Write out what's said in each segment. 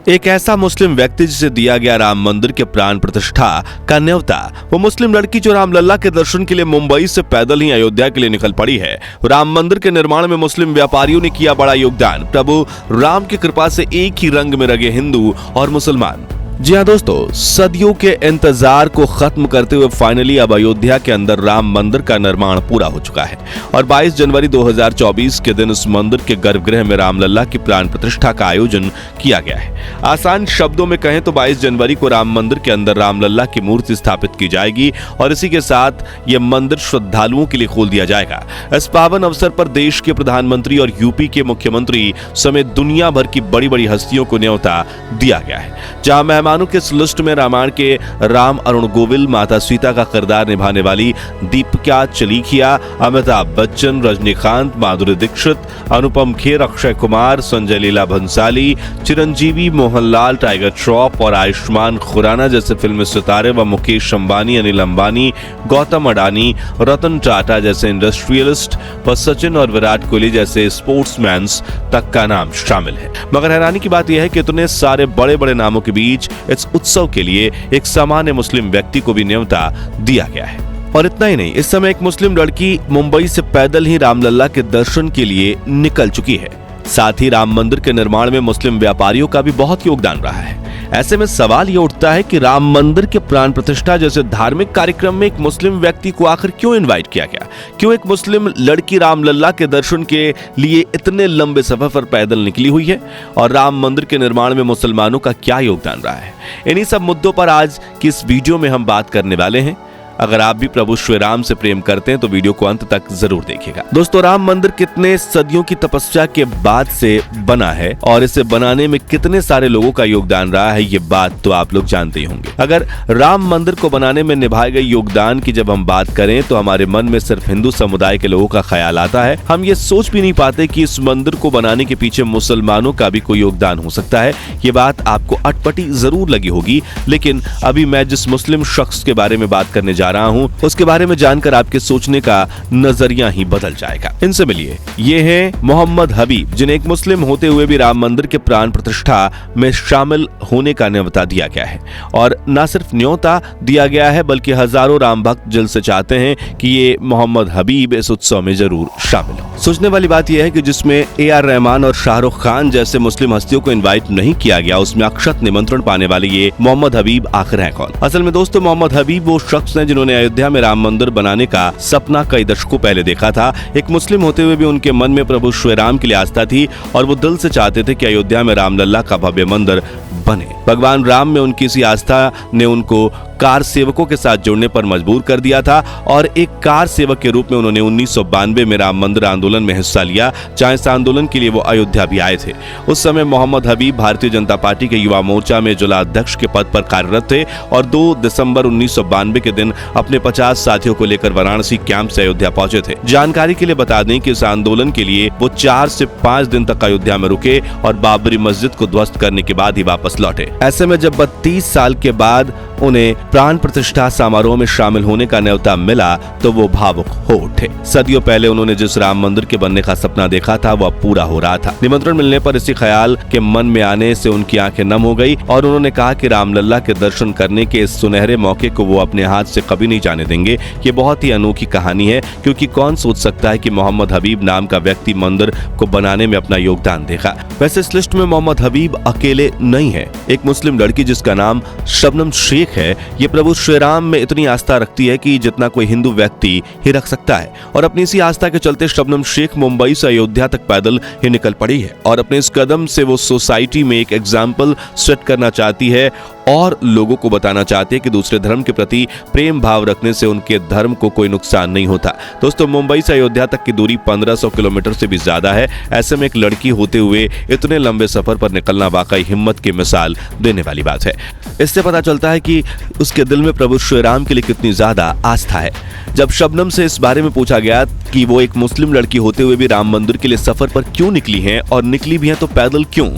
एक ऐसा मुस्लिम व्यक्ति जिसे दिया गया राम मंदिर के प्राण प्रतिष्ठा का न्योता, वो मुस्लिम लड़की जो रामलला के दर्शन के लिए मुंबई से पैदल ही अयोध्या के लिए निकल पड़ी है। राम मंदिर के निर्माण में मुस्लिम व्यापारियों ने किया बड़ा योगदान। प्रभु राम की कृपा से एक ही रंग में रंगे हिंदू और मुसलमान। जी हाँ दोस्तों, सदियों के इंतजार को खत्म करते हुए फाइनली अब अयोध्या के अंदर राम मंदिर का निर्माण पूरा हो चुका है और 22 जनवरी 2024 के दिन इस मंदिर के गर्भगृह में रामलला की प्राण प्रतिष्ठा का आयोजन किया गया है। आसान शब्दों में कहें तो 22 जनवरी को राम मंदिर के अंदर रामलला की मूर्ति स्थापित की जाएगी और इसी के साथ यह मंदिर श्रद्धालुओं के लिए खोल दिया जाएगा। इस पावन अवसर पर देश के प्रधानमंत्री और यूपी के मुख्यमंत्री समेत दुनिया भर की बड़ी बड़ी हस्तियों को न्योता दिया गया है, जहां मेहमानों के इस लिस्ट में रामायण के राम अरुण गोविल, माता सीता का किरदार निभाने वाली दीपिका चलीखिया, अमिताभ बच्चन, रजनीकांत, माधुरी दीक्षित, अनुपम खेर, अक्षय कुमार, संजय लीला भंसाली, चिरंजीवी, मोहनलाल, टाइगर श्रॉफ और आयुष्मान खुराना जैसे फिल्मी सितारे व मुकेश अंबानी, अनिल अंबानी, गौतम अडानी, रतन टाटा जैसे इंडस्ट्रियलिस्ट व सचिन और विराट कोहली जैसे स्पोर्ट्समैन तक का नाम शामिल है। मगर हैरानी की बात यह है कि इतने सारे बड़े बड़े नामों के बीच इस उत्सव के लिए एक सामान्य मुस्लिम व्यक्ति को भी न्योता दिया गया है। और इतना ही नहीं, इस समय एक मुस्लिम लड़की मुंबई से पैदल ही रामलला के दर्शन के लिए निकल चुकी है। साथ ही राम मंदिर के निर्माण में मुस्लिम व्यापारियों का भी बहुत योगदान रहा है। ऐसे में सवाल ये उठता है कि राम मंदिर के प्राण प्रतिष्ठा जैसे धार्मिक कार्यक्रम में एक मुस्लिम व्यक्ति को आखिर क्यों इनवाइट किया गया? क्यों एक मुस्लिम लड़की रामलला के दर्शन के लिए इतने लंबे सफर पर पैदल निकली हुई है? और राम मंदिर के निर्माण में मुसलमानों का क्या योगदान रहा है? इन्हीं सब मुद्दों पर आज की इस वीडियो में हम बात करने वाले हैं। अगर आप भी प्रभु श्री राम से प्रेम करते हैं तो वीडियो को अंत तक जरूर देखिएगा। दोस्तों, राम मंदिर कितने सदियों की तपस्या के बाद से बना है और इसे बनाने में कितने सारे लोगों का योगदान रहा है, ये बात तो आप लोग जानते ही होंगे। अगर राम मंदिर को बनाने में निभाए गए योगदान की जब हम बात करें तो हमारे मन में सिर्फ हिंदू समुदाय के लोगों का ख्याल आता है। हम ये सोच भी नहीं पाते कि इस मंदिर को बनाने के पीछे मुसलमानों का भी कोई योगदान हो सकता है। ये बात आपको अटपटी जरूर लगी होगी, लेकिन अभी मैं जिस मुस्लिम शख्स के बारे में बात करने जा रहा हूं उसके बारे में जानकर आपके सोचने का नजरिया ही बदल जाएगा। इनसे मिलिए, ये हैं मोहम्मद हबीब, जिन्हें एक मुस्लिम होते हुए भी राम मंदिर के प्राण प्रतिष्ठा में शामिल होने का न्योता दिया गया है। और न सिर्फ न्योता दिया गया है बल्कि हजारों राम भक्त दिल से चाहते हैं कि ये मोहम्मद हबीब इस उत्सव में जरूर शामिल हो। सोचने वाली बात यह है कि जिसमें AR रहमान और शाहरुख खान जैसे मुस्लिम हस्तियों को इनवाइट नहीं किया गया, उसमें अक्षत निमंत्रण पाने वाले ये मोहम्मद हबीब आखिर है कौन? असल में दोस्तों, मोहम्मद हबीब वो शख्स हैं जिन्होंने अयोध्या में राम मंदिर बनाने का सपना कई दशकों पहले देखा था। एक मुस्लिम होते हुए भी उनके मन में प्रभु श्री राम के लिए आस्था थी और वो दिल से चाहते थे कि अयोध्या में रामलला का भव्य मंदिर बने। भगवान राम में उनकी इसी आस्था ने उनको कार सेवकों के साथ जुड़ने पर मजबूर कर दिया था और एक कार सेवक के रूप में उन्होंने 1992 में राम मंदिर आंदोलन में हिस्सा लिया, जहां इस आंदोलन के लिए वो अयोध्या भी आए थे। उस समय मोहम्मद हबीब भारतीय जनता पार्टी के युवा मोर्चा में जिला अध्यक्ष के पद पर कार्यरत थे और 2 दिसंबर 1992 के दिन अपने 50 साथियों को लेकर वाराणसी कैंप से अयोध्या पहुंचे थे। जानकारी के लिए बता दें कि इस आंदोलन के लिए वो 4 से 5 दिन तक अयोध्या में रुके और बाबरी मस्जिद को ध्वस्त करने के बाद ही वापस लौटे। ऐसे में जब 32 साल के बाद उन्हें प्राण प्रतिष्ठा समारोह में शामिल होने का न्योता मिला तो वो भावुक हो उठे। सदियों पहले उन्होंने जिस राम मंदिर के बनने का सपना देखा था वो अब पूरा हो रहा था। निमंत्रण मिलने पर इसी ख्याल के मन में आने से उनकी आंखें नम हो गई और उन्होंने कहा कि रामलला के दर्शन करने के इस सुनहरे मौके को वो अपने हाथ से कभी नहीं जाने देंगे। ये बहुत ही अनोखी कहानी है, क्योंकि कौन सोच सकता है कि मोहम्मद हबीब नाम का व्यक्ति मंदिर को बनाने में अपना योगदान देगा। वैसे इस लिस्ट में मोहम्मद हबीब अकेले नहीं है। एक मुस्लिम लड़की जिसका नाम शबनम शेख है, ये प्रभु श्री राम में इतनी आस्था रखती है कि जितना कोई हिंदू व्यक्ति ही रख सकता है। और अपनी इसी आस्था के चलते शबनम शेख मुंबई से अयोध्या तक पैदल ही निकल पड़ी है और अपने इस कदम से वो सोसाइटी में एक एग्जाम्पल सेट करना चाहती है और लोगों को बताना चाहती है कि दूसरे धर्म के प्रति प्रेम भाव रखने से उनके धर्म को कोई नुकसान नहीं होता। दोस्तों, मुंबई से अयोध्या तक की दूरी 1500 किलोमीटर से भी ज्यादा है। ऐसे में एक लड़की होते हुए इतने लंबे सफर पर निकलना वाकई हिम्मत की मिसाल देने वाली बात है। इससे पता चलता है कि उसके दिल में प्रभु श्री राम के लिए कितनी ज्यादा आस्था है। जब शबनम से इस बारे में पूछा गया कि वो एक मुस्लिम लड़की होते हुए भी राम मंदिर के लिए सफर पर क्यों निकली हैं और निकली भी हैं तो पैदल क्यों,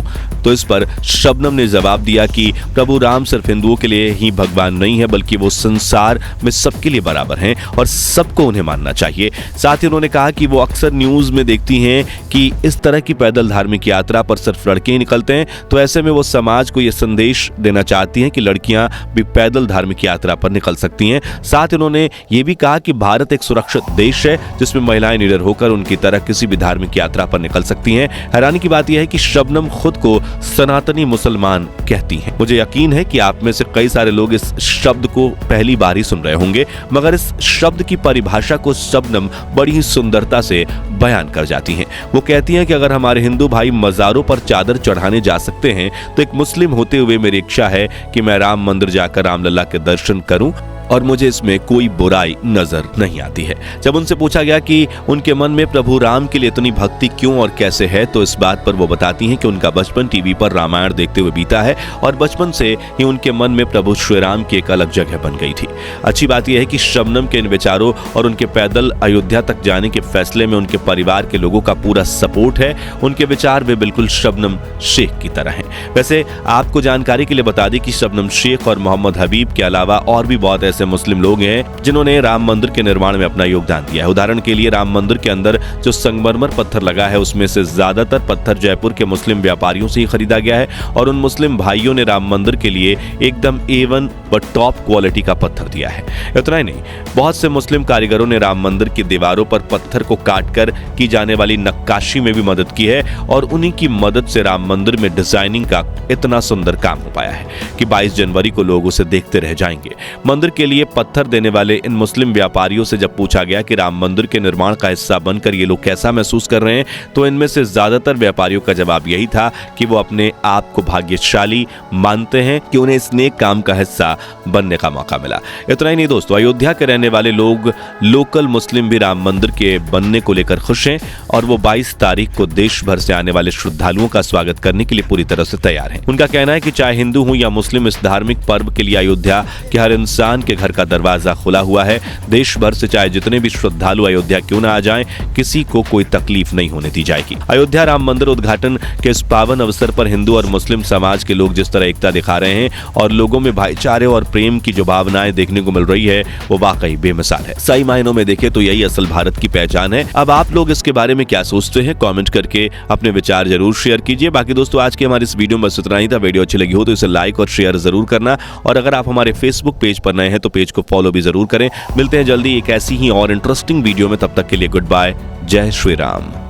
तो इस पर शबनम ने जवाब दिया कि प्रभु राम राम सिर्फ हिंदुओं के लिए ही भगवान नहीं है, बल्कि वो संसार में सबके लिए बराबर हैं और सबको उन्हें मानना चाहिए। साथ ही उन्होंने कहा कि वो अक्सर न्यूज में देखती हैं कि इस तरह की पैदल धार्मिक यात्रा पर सिर्फ लड़के ही निकलते हैं, तो ऐसे में वो समाज को यह संदेश देना चाहती हैं कि लड़कियां भी पैदल धार्मिक यात्रा पर निकल सकती हैं। साथ ही उन्होंने ये भी कहा कि भारत एक सुरक्षित देश है जिसमें महिलाएं निडर होकर उनकी तरह किसी भी धार्मिक यात्रा पर निकल सकती हैं। हैरानी की बात यह है कि शबनम खुद को सनातनी मुसलमान कहती हैं। मुझे यकीन है कि आप में से कई सारे लोग इस शब्द को पहली बार ही सुन रहे होंगे, मगर इस शब्द की परिभाषा को शबनम बड़ी ही सुंदरता से बयान कर जाती हैं। वो कहती हैं कि अगर हमारे हिंदू भाई मज़ारों पर चादर चढ़ाने जा सकते हैं, तो एक मुस्लिम होते हुए मेरी इच्छा है कि मैं राम मंदिर जाकर रामलला के दर्शन करूं और मुझे इसमें कोई बुराई नजर नहीं आती है। जब उनसे पूछा गया कि उनके मन में प्रभु राम के लिए इतनी भक्ति क्यों और कैसे है, तो इस बात पर वो बताती हैं कि उनका बचपन टीवी पर रामायण देखते हुए बीता है और बचपन से ही उनके मन में प्रभु श्री राम की एक अलग जगह बन गई थी। अच्छी बात यह है कि शबनम के इन विचारों और उनके पैदल अयोध्या तक जाने के फैसले में उनके परिवार के लोगों का पूरा सपोर्ट है। उनके विचार वे बिल्कुल शबनम शेख की तरह हैं। वैसे आपको जानकारी के लिए बता दें कि शबनम शेख और मोहम्मद हबीब के अलावा और भी बहुत ऐसे मुस्लिम लोग हैं जिन्होंने राम मंदिर के निर्माण में अपना योगदान दिया है। उदाहरण के लिए राम मंदिर के अंदर जो संगमरमर पत्थर लगा है, उसमें से ज्यादातर पत्थर जयपुर के मुस्लिम व्यापारियों से ही खरीदा गया है और उन मुस्लिम भाइयों ने राम मंदिर के लिए एकदम A1 व टॉप क्वालिटी का पत्थर दिया है। इतना ही नहीं, बहुत से मुस्लिम कारीगरों ने राम मंदिर की दीवारों पर पत्थर को काटकर की जाने वाली नक्काशी में भी मदद की है और उन्हीं की मदद से राम मंदिर में डिजाइनिंग का इतना सुंदर काम हो पाया है कि 22 जनवरी को लोग उसे देखते रह जाएंगे। मंदिर के लिए पत्थर देने वाले इन मुस्लिम व्यापारियों से जब पूछा गया कि राम मंदिर के निर्माण का हिस्सा बनकर ये लोग कैसा महसूस कर रहे हैं, तो इनमें से ज्यादातर व्यापारियों का जवाब यही था कि वो अपने आप को भाग्यशाली मानते हैं कि उन्हें इस नेक काम का हिस्सा बनने का मौका मिला। इतना ही नहीं दोस्तों, अयोध्या के रहने वाले लोग, लोकल मुस्लिम भी राम मंदिर के बनने को लेकर खुश हैं और वो 22 तारीख को देश भर से आने वाले श्रद्धालुओं का स्वागत करने के लिए पूरी तरह से तैयार हैं। उनका कहना है कि चाहे हिंदू हो या मुस्लिम, इस धार्मिक पर्व के लिए अयोध्या के हर इंसान के घर का दरवाजा खुला हुआ है। देश भर से चाहे जितने भी श्रद्धालु अयोध्या क्यों ना आ जाएं, किसी को कोई तकलीफ नहीं होने दी जाएगी। अयोध्या राम मंदिर उद्घाटन के इस पावन अवसर पर हिंदू और मुस्लिम समाज के लोग जिस तरह एकता दिखा रहे हैं और लोगों में भाईचारे और प्रेम की जो भावनाएं देखने को मिल रही है, वो वाकई बेमिसाल है। सही मायनों में देखें तो यही असल भारत की पहचान है। अब आप लोग इसके बारे में क्या सोचते हैं, कमेंट करके अपने विचार जरूर शेयर कीजिए। बाकी दोस्तों, आज के हमारे इस वीडियो में बस इतना ही था। वीडियो अच्छी लगी हो तो इसे लाइक और शेयर जरूर करना और अगर आप हमारे फेसबुक पेज पर नए हैं तो पेज को फॉलो भी जरूर करें। मिलते हैं जल्दी एक ऐसी ही और इंटरेस्टिंग वीडियो में, तब तक के लिए गुड बाय, जय श्री राम।